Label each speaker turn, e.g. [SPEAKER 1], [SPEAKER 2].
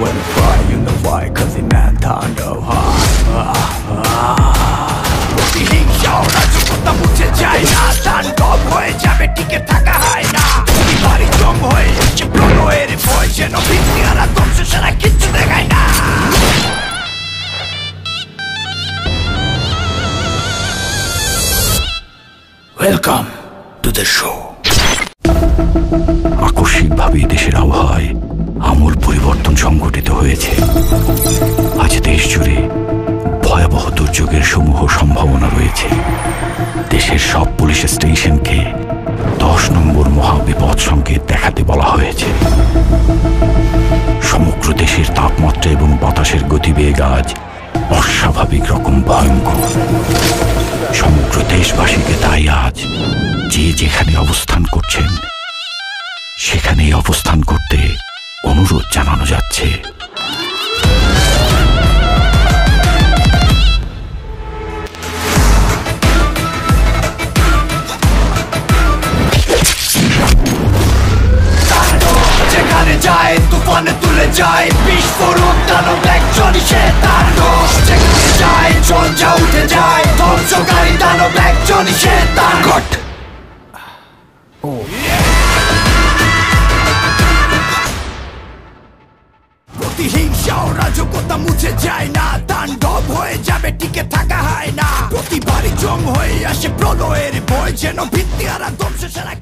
[SPEAKER 1] When I cry, you know why, cause the man thunder high প্রতিহিংসা অরাজকতা মুছে যায় না তাণ্ডব হয়ে যাবে টিকে থাকা হয় না বাড়ি জম হয়ে এসে প্রলয়ের ভয় যেন ভিত্তিহারা ধ্বংস ছাড়া কিচ্ছু দেখায় না Welcome to the show. আকস্মিকভাবে দেশের আবহাওয়ায় আমূল পরিবর্তন সংঘটিত হয়েছে। আজ দেশ জুড়ে ভয়াবহ দুর্যোগের সমূহ সম্ভাবনা রয়েছে। দেশের সব পুলিশ স্টেশনকে 10 নম্বর মহাবিপদ সংকেত দেখাতে বলা হয়েছে। সমগ্র দেশের তাপমাত্রা এবং বাতাসের গতিবেগ আজ অস্বাভাবিক রকম ভয়ঙ্কর। সমগ্র দেশবাসীকে তাই আজ যে যেখানে অবস্থান করছেন সেখানেই অবস্থান করতে অনুরোধ জানানো যাচ্ছে। যেখানে যায় তুফানে তুলে যায় বিস্ফোরক দানব একজনই সে তাণ্ডব যেখানে যায় ঝঞ্ঝা উঠে যায় ধ্বংসকারী দানব একজনই সে তাণ্ডব প্রতিহিংসা অরাজকতা মুছে যায় না তাণ্ডব হয়ে যাবে টিকে থাকা হয় না প্রতিবারই জম হয়ে আসে প্রলয়ের ভয় যেন ভিত্তিহারা ধ্বংস ছাড়া